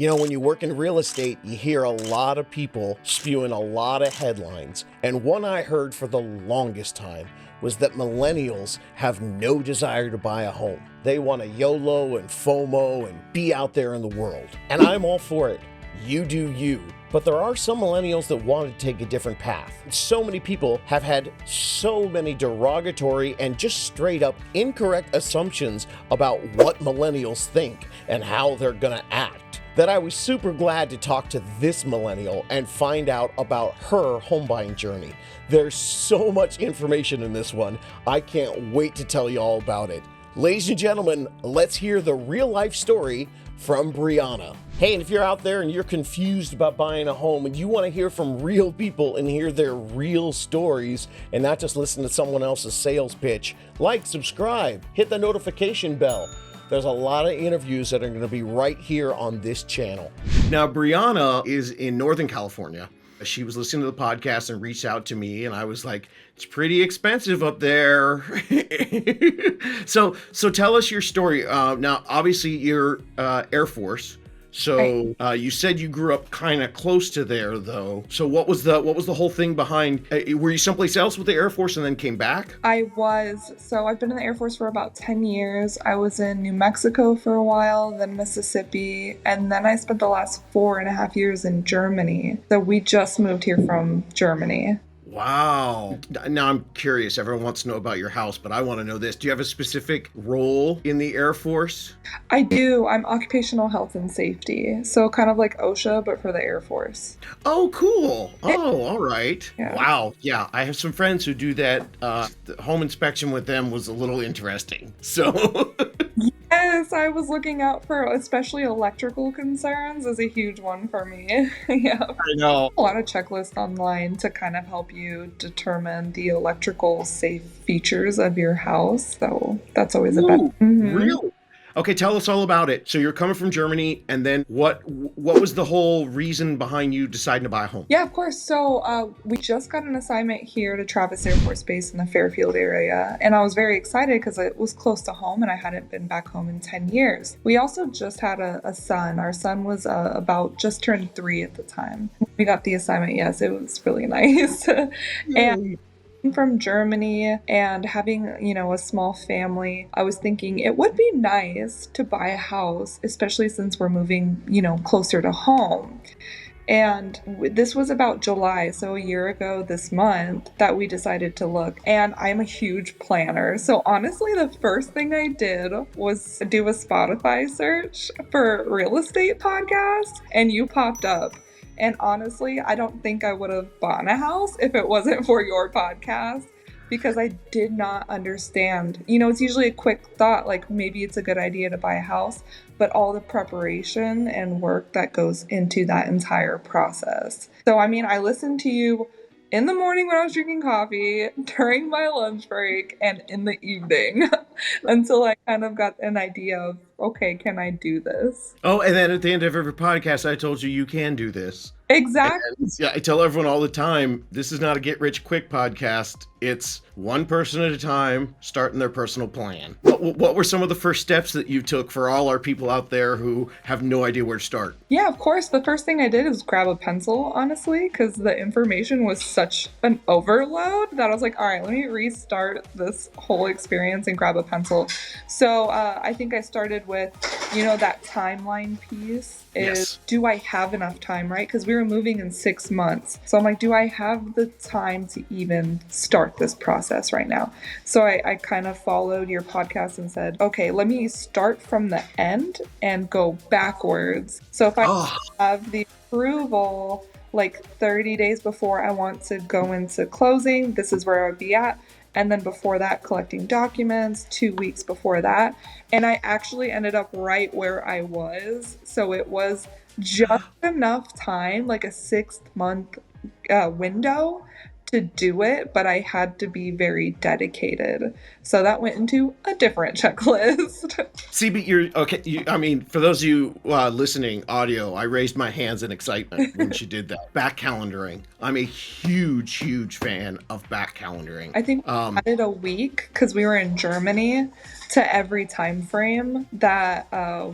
You know, when you work in real estate, you hear a lot of people spewing a lot of headlines. And one I heard for the longest time was that millennials have no desire to buy a home. They want to YOLO and FOMO and be out there in the world. And I'm all for it. You do you. But there are some millennials that want to take a different path. So many people have had so many derogatory and just straight up incorrect assumptions about what millennials think and how they're gonna act, that I was super glad to talk to this millennial and find out about her home buying journey. There's so much information in this one. I can't wait to tell you all about it. Ladies and gentlemen, let's hear the real life story from Briana. Hey, and if you're out there and you're confused about buying a home and you want to hear from real people and hear their real stories and not just listen to someone else's sales pitch, like, subscribe, hit the notification bell. There's a lot of interviews that are going to be right here on this channel. Now, Briana is in Northern California. She was listening to the podcast and reached out to me, and I was like, it's pretty expensive up there. So tell us your story. Now, obviously, you're Air Force. So you said you grew up kind of close to there, though. So what was the whole thing behind? Were you someplace else with the Air Force and then came back? I was. So I've been in the Air Force for about 10 years. I was in New Mexico for a while, then Mississippi, and then I spent the last 4.5 years in Germany. So we just moved here from Germany. Wow. Now I'm curious. Everyone wants to know about your house, but I want to know this. Do you have a specific role in the Air Force? I do. I'm occupational health and safety. So kind of like OSHA, but for the Air Force. Oh, cool. Oh, all right. Yeah. Wow. Yeah. I have some friends who do that. The home inspection with them was a little interesting. So... Yes, I was looking out for especially electrical concerns is a huge one for me. Yeah. I know. A lot of checklists online to kind of help you determine the electrical safe features of your house. So that's always a bet. Mm-hmm. Really? Okay, tell us all about it. So you're coming from Germany, and then what was the whole reason behind you deciding to buy a home? Yeah, of course. So we just got an assignment here to Travis Air Force Base in the Fairfield area, and I was very excited because it was close to home, and I hadn't been back home in 10 years. We also just had a son. Our son was about just turned 3 at the time. We got the assignment. Yes, it was really nice. And from Germany and having, a small family, I was thinking it would be nice to buy a house, especially since we're moving, closer to home. And this was about July, so a year ago this month, that we decided to look. And I'm a huge planner. So honestly, the first thing I did was do a Spotify search for real estate podcasts, and you popped up. And honestly, I don't think I would have bought a house if it wasn't for your podcast, because I did not understand. It's usually a quick thought, like maybe it's a good idea to buy a house, but all the preparation and work that goes into that entire process. So, I listened to you in the morning when I was drinking coffee, during my lunch break, and in the evening until I kind of got an idea of, okay, can I do this? Oh, and then at the end of every podcast, I told you can do this. Exactly. Yeah, I tell everyone all the time, this is not a get-rich-quick podcast. It's one person at a time starting their personal plan. What were some of the first steps that you took for all our people out there who have no idea where to start? Yeah, of course. The first thing I did is grab a pencil, honestly, because the information was such an overload that I was like, all right, let me restart this whole experience and grab a pencil. So I think I started with, that timeline piece is, yes. Do I have enough time, right? Because we were moving in 6 months. So I'm like, do I have the time to even start this process right now? So I kind of followed your podcast and said, okay, let me start from the end and go backwards. So if I have the approval like 30 days before I want to go into closing, this is where I would be at. And then before that, collecting documents, 2 weeks before that. And I actually ended up right where I was. So it was just enough time, like a 6-month window, to do it, but I had to be very dedicated. So that went into a different checklist. See, but you're okay. I mean, for those of you listening audio, I raised my hands in excitement when she did that. Back calendaring. I'm a huge, huge fan of back calendaring. I think we added a week because we were in Germany to every time frame that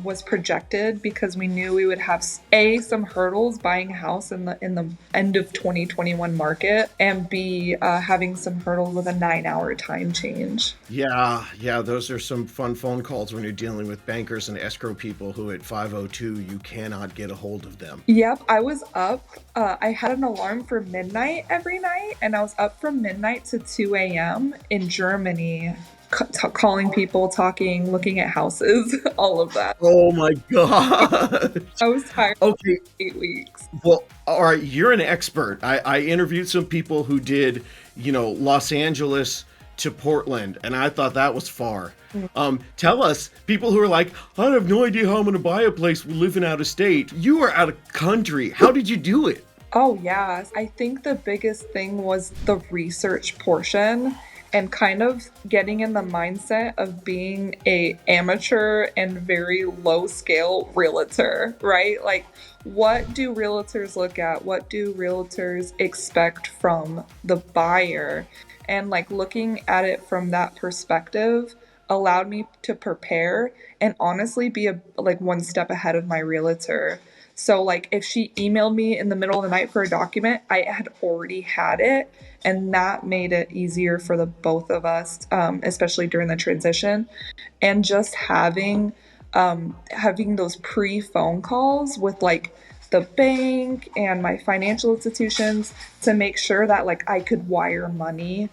was projected, because we knew we would have some hurdles buying a house in the end of 2021 market, and B, having some hurdles with a 9-hour time change. Yeah, those are some fun phone calls when you're dealing with bankers and escrow people who at 5:02 you cannot get a hold of them. Yep, I was up. I had an alarm for midnight every night, and I was up from midnight to 2 a.m. in Germany, calling people, talking, looking at houses, all of that. Oh my God. I was tired. Okay. 8 weeks. Well, all right, you're an expert. I interviewed some people who did, Los Angeles to Portland, and I thought that was far. Tell us, people who are like, I have no idea how I'm going to buy a place living out of state. You are out of country. How did you do it? Oh, yeah. I think the biggest thing was the research portion and kind of getting in the mindset of being a amateur and very low scale realtor, right? Like, what do realtors look at? What do realtors expect from the buyer? And like looking at it from that perspective allowed me to prepare and honestly be like one step ahead of my realtor. So like if she emailed me in the middle of the night for a document, I had already had it, and that made it easier for the both of us, especially during the transition. And just having those pre-phone calls with like the bank and my financial institutions to make sure that like I could wire money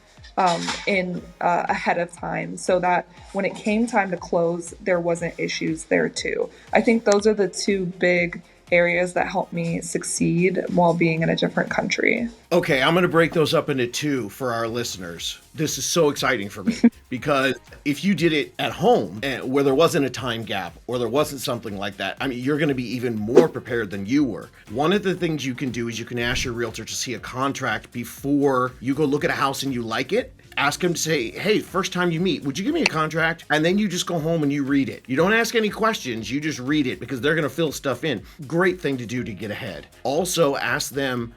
in ahead of time, so that when it came time to close, there wasn't issues there too. I think those are the two big areas that helped me succeed while being in a different country. Okay, I'm going to break those up into two for our listeners. This is so exciting for me because if you did it at home and where there wasn't a time gap or there wasn't something like that, I mean, you're going to be even more prepared than you were. One of the things you can do is you can ask your realtor to see a contract before you go look at a house and you like it. Ask him to say, hey, first time you meet, would you give me a contract? And then you just go home and you read it. You don't ask any questions, you just read it because they're going to fill stuff in. Great thing to do to get ahead. Also ask them,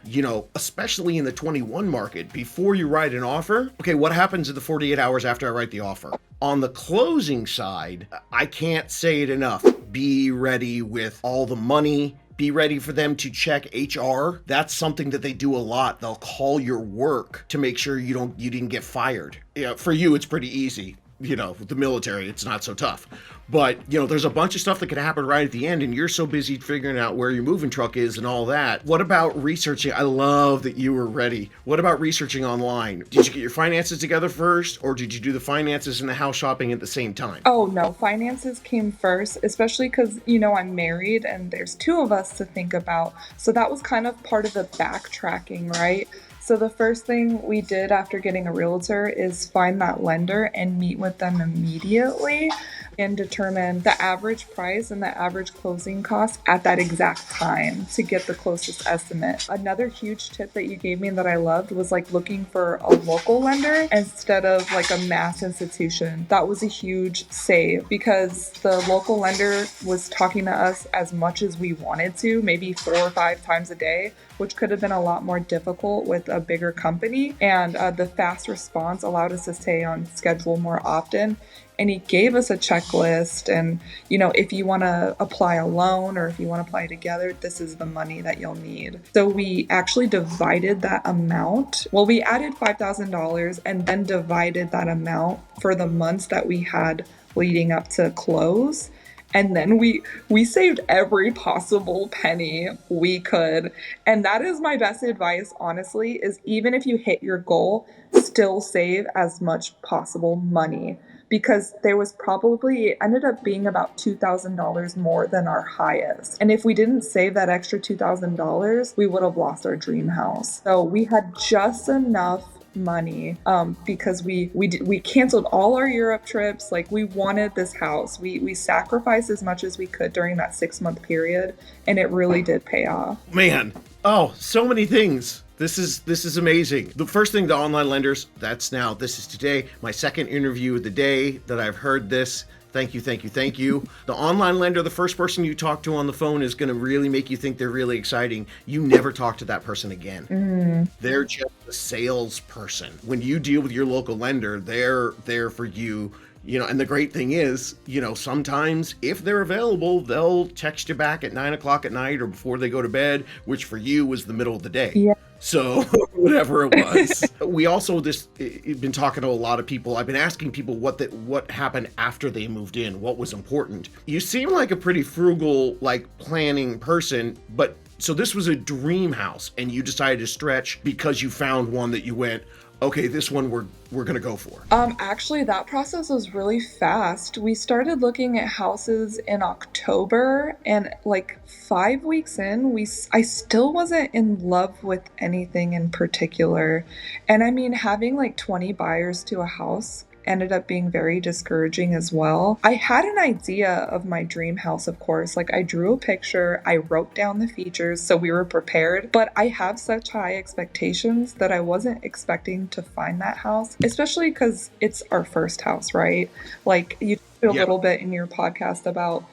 especially in the 21 market, before you write an offer, okay, what happens in the 48 hours after I write the offer? On the closing side, I can't say it enough. Be ready with all the money. Be ready for them to check HR. That's something that they do a lot. They'll call your work to make sure you didn't get fired. For you, it's pretty easy. With the military, it's not so tough. But, there's a bunch of stuff that can happen right at the end, and you're so busy figuring out where your moving truck is and all that. What about researching? I love that you were ready. What about researching online? Did you get your finances together first, or did you do the finances and the house shopping at the same time? Oh, no. Finances came first, especially because, I'm married and there's two of us to think about. So that was kind of part of the backtracking, right? So the first thing we did after getting a realtor is find that lender and meet with them immediately and determine the average price and the average closing cost at that exact time to get the closest estimate. Another huge tip that you gave me that I loved was like looking for a local lender instead of like a mass institution. That was a huge save because the local lender was talking to us as much as we wanted to, maybe 4 or 5 times a day, which could have been a lot more difficult with a bigger company. And the fast response allowed us to stay on schedule more often. And he gave us a checklist. And, if you want to apply a loan or if you want to apply together, this is the money that you'll need. So we actually divided that amount. Well, we added $5,000 and then divided that amount for the months that we had leading up to close. And then we saved every possible penny we could. And that is my best advice, honestly, is even if you hit your goal, still save as much possible money. Because it ended up being about $2,000 more than our highest. And if we didn't save that extra $2,000, we would have lost our dream house. So we had just enough money because we canceled all our Europe trips. Like, we wanted this house. We sacrificed as much as we could during that 6-month period, and it really did pay off. Man, oh, so many things. This is amazing. The first thing, the online lenders, this is today, my second interview of the day that I've heard this. Thank you, thank you, thank you. The online lender, the first person you talk to on the phone is going to really make you think they're really exciting. You never talk to that person again. They're just a salesperson. When you deal with your local lender, they're there for you. And the great thing is, sometimes if they're available, they'll text you back at 9 o'clock at night or before they go to bed, which for you was the middle of the day. Yeah. So whatever it was. We also been talking to a lot of people. I've been asking people what happened after they moved in, what was important. You seem like a pretty frugal, planning person, but so this was a dream house and you decided to stretch because you found one that you went, okay, this one we're gonna go for. Actually, that process was really fast. We started looking at houses in October, and 5 weeks in, I still wasn't in love with anything in particular. And I mean, having 20 buyers to a house ended up being very discouraging as well. I had an idea of my dream house, of course. I drew a picture, I wrote down the features, so we were prepared. But I have such high expectations that I wasn't expecting to find that house, especially because it's our first house, right? You talked a little bit in your podcast about,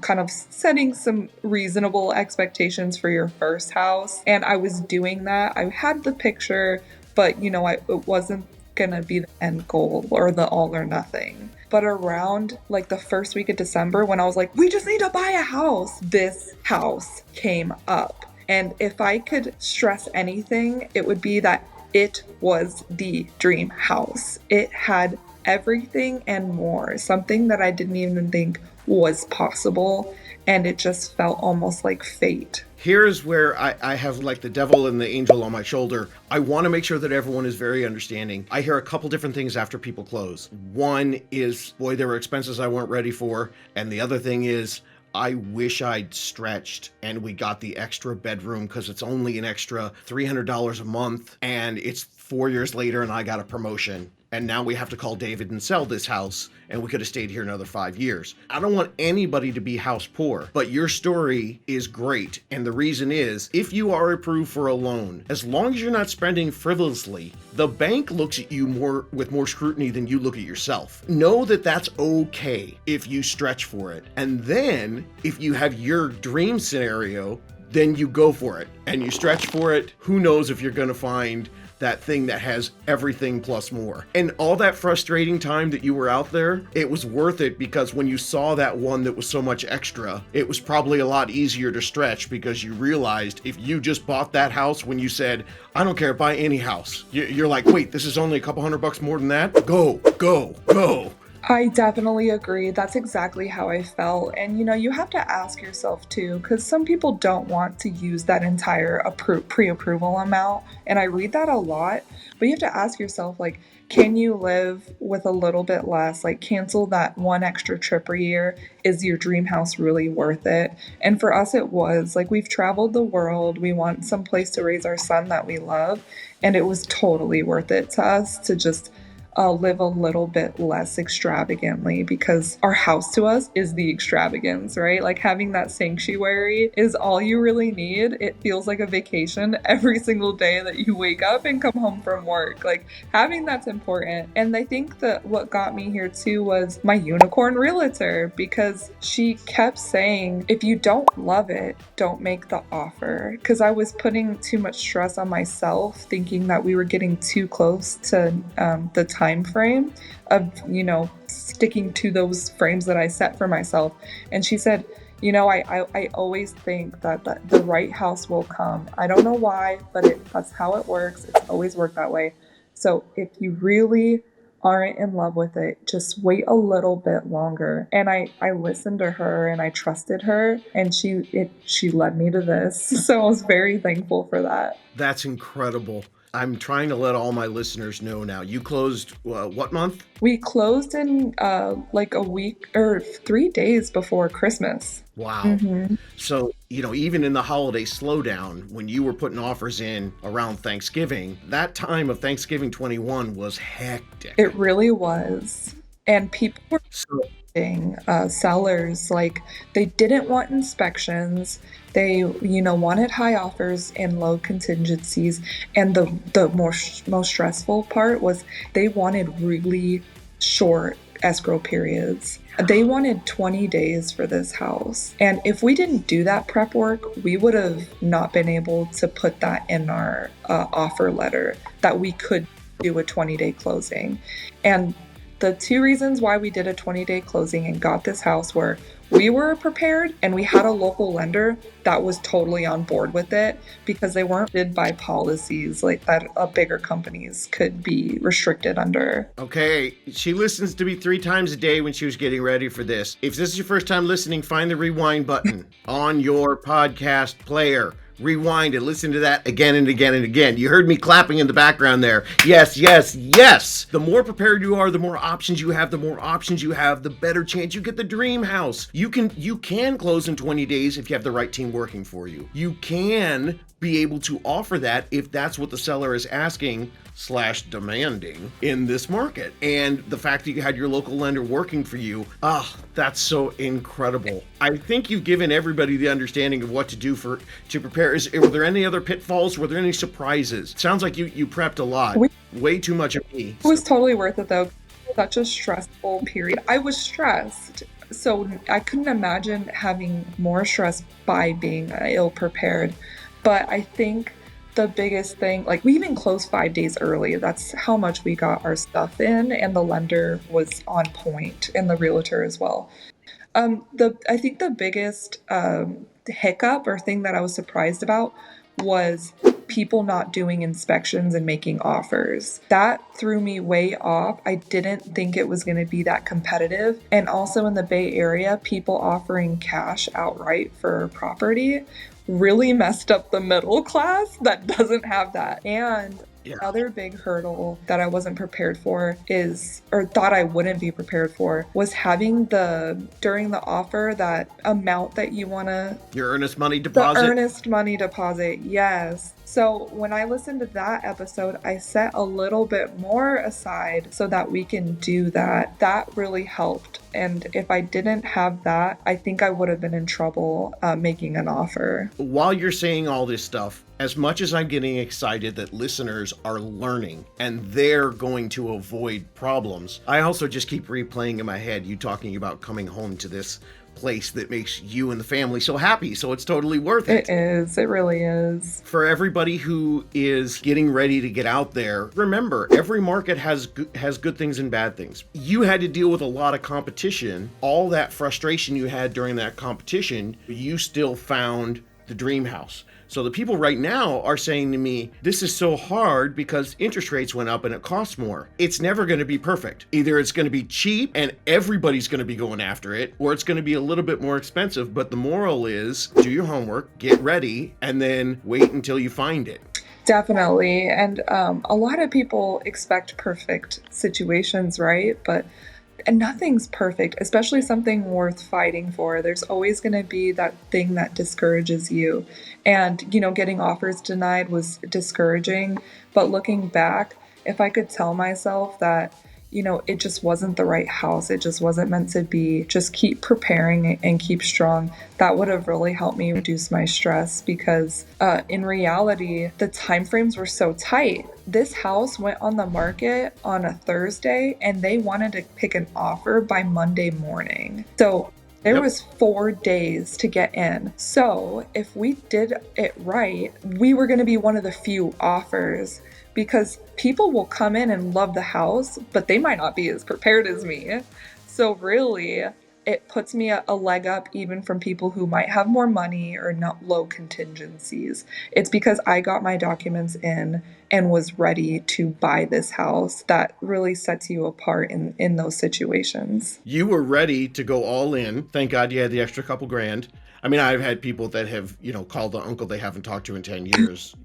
kind of setting some reasonable expectations for your first house. And I was doing that. I had the picture, but, it wasn't gonna be the end goal or the all or nothing. But around the first week of December, when I was we just need to buy a house, this house came up. And if I could stress anything, it would be that it was the dream house. It had everything and more, something that I didn't even think was possible. And it just felt almost like fate. Here's where I have the devil and the angel on my shoulder. I want to make sure that everyone is very understanding. I hear a couple different things after people close. One is, boy, there were expenses I weren't ready for. And the other thing is, I wish I'd stretched and we got the extra bedroom because it's only an extra $300 a month. And it's 4 years later and I got a promotion. And now we have to call David and sell this house, and we could have stayed here another 5 years. I don't want anybody to be house poor, but your story is great. And the reason is, if you are approved for a loan, as long as you're not spending frivolously, the bank looks at you with more scrutiny than you look at yourself. Know that that's okay if you stretch for it. And then, if you have your dream scenario, then you go for it and you stretch for it. Who knows if you're going to find that thing that has everything plus more. And all that frustrating time that you were out there, it was worth it because when you saw that one that was so much extra, it was probably a lot easier to stretch because you realized if you just bought that house when you said, I don't care, buy any house. You're like, wait, this is only a couple $100 more than that? Go, go, go. I definitely agree. That's exactly how I felt. And, you have to ask yourself too, because some people don't want to use that entire pre-approval amount. And I read that a lot, but you have to ask yourself, can you live with a little bit less? Cancel that one extra trip a year. Is your dream house really worth it? And for us, it was. We've traveled the world. We want some place to raise our son that we love. And it was totally worth it to us to just live a little bit less extravagantly because our house to us is the extravagance, right? Having that sanctuary is all you really need. It feels like a vacation every single day that you wake up and come home from work. Having that's important. And I think that what got me here too was my unicorn realtor, because she kept saying, if you don't love it, don't make the offer. Because I was putting too much stress on myself, thinking that we were getting too close to the time frame of, sticking to those frames that I set for myself. And she said, I always think that the right house will come. I don't know why, but that's how it works. It's always worked that way. So if you really aren't in love with it, just wait a little bit longer. And I listened to her and I trusted her, and she led me to this. So I was very thankful for that. That's incredible. I'm trying to let all my listeners know now. You closed what month? We closed in a week or 3 days before Christmas. Wow. Mm-hmm. So, even in the holiday slowdown, when you were putting offers in around Thanksgiving, that time of Thanksgiving 21 was hectic. It really was. And people were sellers. Like, they didn't want inspections. They, wanted high offers and low contingencies. And the most stressful part was they wanted really short escrow periods. They wanted 20 days for this house. And if we didn't do that prep work, we would have not been able to put that in our offer letter that we could do a 20-day closing. And the two reasons why we did a 20-day closing and got this house were we were prepared and we had a local lender that was totally on board with it, because they weren't bid by policies like that bigger companies could be restricted under. Okay, she listens to me 3 times a day when she was getting ready for this. If this is your first time listening, find the rewind button on your podcast player. Rewind and listen to that again and again and again. You heard me clapping in the background there. Yes, yes, yes. The more prepared you are, the more options you have. The more options you have, the better chance you get the dream house. You can close in 20 days if you have the right team working for you. You can be able to offer that if that's what the seller is asking / demanding in this market. And the fact that you had your local lender working for you, that's so incredible. I think you've given everybody the understanding of what to do to prepare. Were there any other pitfalls? Were there any surprises? Sounds like you prepped a lot. Way too much of me. It was totally worth it though. Such a stressful period. I was stressed. So I couldn't imagine having more stress by being ill prepared. But I think the biggest thing, like, we even closed 5 days early. That's how much we got our stuff in, and the lender was on point, and the realtor as well. I think the biggest hiccup or thing that I was surprised about was people not doing inspections and making offers. That threw me way off. I didn't think it was going to be that competitive. And also in the Bay Area, people offering cash outright for property really messed up the middle class that doesn't have that. And another big hurdle that I wasn't prepared for or thought I wouldn't be prepared for, was having during the offer, that amount that you want to... Your earnest money deposit? The earnest money deposit, yes. So when I listened to that episode, I set a little bit more aside so that we can do that. That really helped. And if I didn't have that, I think I would have been in trouble making an offer. While you're saying all this stuff, as much as I'm getting excited that listeners are learning and they're going to avoid problems, I also just keep replaying in my head you talking about coming home to this place that makes you and the family so happy. So it's totally worth it. It is. It really is. For everybody who is getting ready to get out there, remember, every market has good things and bad things. You had to deal with a lot of competition. All that frustration you had during that competition, you still found the dream house. So the people right now are saying to me, this is so hard because interest rates went up and it costs more. It's never going to be perfect. Either it's going to be cheap and everybody's going to be going after it, or it's going to be a little bit more expensive. But the moral is, do your homework, get ready, and then wait until you find it. Definitely. And a lot of people expect perfect situations, right? And nothing's perfect, especially something worth fighting for. There's always going to be that thing that discourages you. And, getting offers denied was discouraging. But looking back, if I could tell myself that, it just wasn't the right house, it just wasn't meant to be, just keep preparing and keep strong, that would have really helped me reduce my stress, because in reality, the timeframes were so tight. This house went on the market on a Thursday and they wanted to pick an offer by Monday morning. So there was 4 days to get in. So if we did it right, we were going to be one of the few offers, because people will come in and love the house, but they might not be as prepared as me. So really, it puts me a leg up even from people who might have more money or not low contingencies. It's because I got my documents in and was ready to buy this house that really sets you apart in those situations. You were ready to go all in. Thank God you had the extra couple grand. I mean, I've had people that have, called the uncle they haven't talked to in 10 years,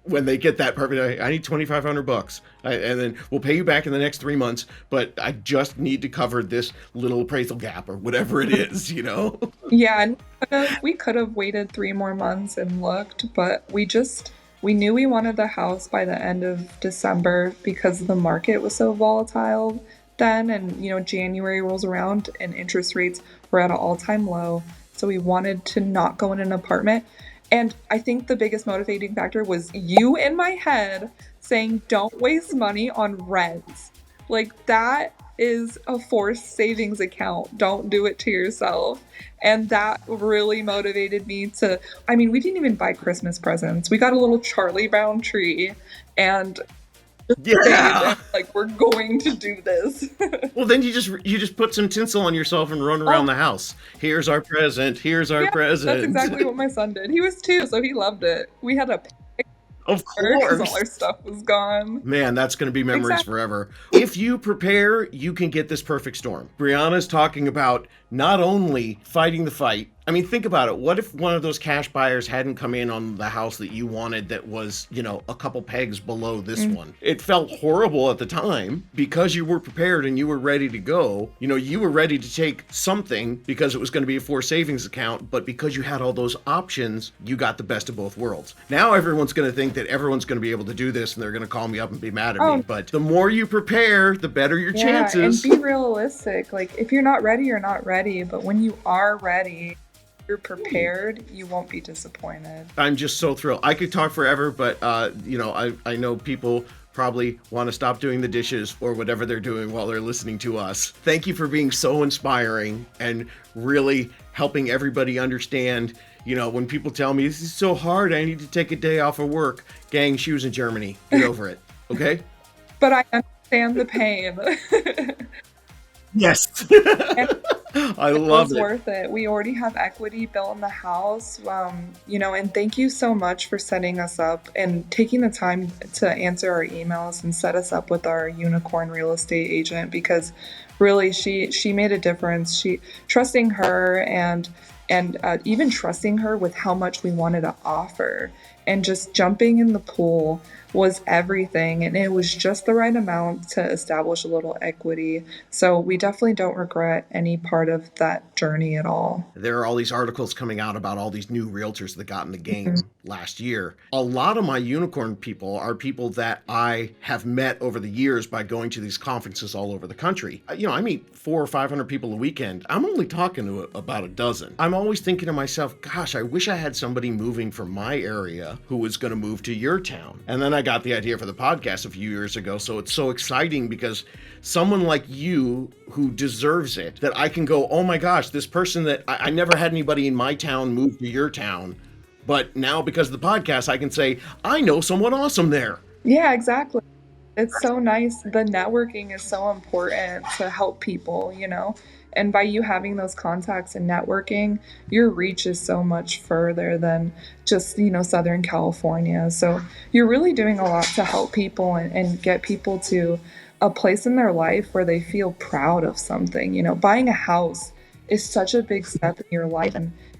when they get that perfect, I need $2,500, and then we'll pay you back in the next 3 months, but I just need to cover this little appraisal gap or whatever it is, Yeah, and we could have waited 3 more months and looked, but we knew we wanted the house by the end of December because the market was so volatile. then, and January rolls around and interest rates were at an all-time low. So we wanted to not go in an apartment. And I think the biggest motivating factor was you in my head saying, don't waste money on rents. Like, that is a forced savings account. Don't do it to yourself. And that really motivated me to, we didn't even buy Christmas presents. We got a little Charlie Brown tree and yeah, like, we're going to do this. Well, then you just put some tinsel on yourself and run around the house. Here's our present. Here's our present. That's exactly what my son did. He was 2, so he loved it. We had a of course, all our stuff was gone. Man, that's going to be memories forever. If you prepare, you can get this perfect storm. Briana's talking about not only fighting the fight. Think about it. What if one of those cash buyers hadn't come in on the house that you wanted that was, a couple pegs below this one? It felt horrible at the time because you were prepared and you were ready to go. You were ready to take something because it was going to be a forced savings account, but because you had all those options, you got the best of both worlds. Now everyone's going to think that everyone's going to be able to do this and they're going to call me up and be mad at me. But the more you prepare, the better your chances. And be realistic. Like, if you're not ready, you're not ready. But when you are ready, you're prepared, you won't be disappointed. I'm just so thrilled. I could talk forever, but I know people probably want to stop doing the dishes or whatever they're doing while they're listening to us. Thank you for being so inspiring and really helping everybody understand. When people tell me this is so hard, I need to take a day off of work. Gang, she was in Germany. Get over it, okay? But I understand the pain. Yes. I love it. It's worth it. We already have equity built in the house, and thank you so much for setting us up and taking the time to answer our emails and set us up with our unicorn real estate agent, because really she made a difference. She trusting her and even trusting her with how much we wanted to offer, and just jumping in the pool was everything, and it was just the right amount to establish a little equity. So we definitely don't regret any part of that journey at all. There are all these articles coming out about all these new realtors that got in the game last year. A lot of my unicorn people are people that I have met over the years by going to these conferences all over the country. I meet 400 or 500 people a weekend. I'm only talking to about a dozen. I'm always thinking to myself, gosh, I wish I had somebody moving from my area who was going to move to your town. And then I got the idea for the podcast a few years ago. So it's so exciting because someone like you who deserves it, that I can go, oh my gosh, this person that I never had anybody in my town move to your town. But now because of the podcast, I can say, I know someone awesome there. Yeah, exactly. It's so nice. The networking is so important to help people, and by you having those contacts and networking, your reach is so much further than just, Southern California. So you're really doing a lot to help people and get people to a place in their life where they feel proud of something. Buying a house is such a big step in your life,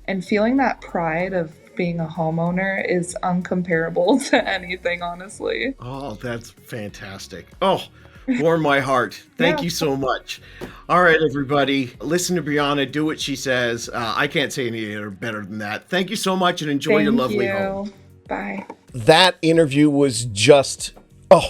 and feeling that pride of being a homeowner is uncomparable to anything, honestly. Oh, that's fantastic. Oh, warm my heart. Thank you so much. All right, everybody. Listen to Briana. Do what she says. I can't say any better than that. Thank you so much and enjoy your lovely home. Bye. That interview was just...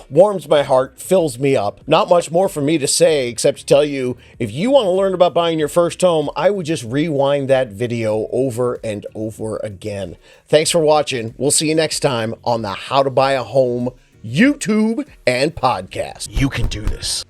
warms my heart, fills me up. Not much more for me to say except to tell you, if you want to learn about buying your first home, I would just rewind that video over and over again. Thanks for watching. We'll see you next time on the How to Buy a Home YouTube and podcast. You can do this.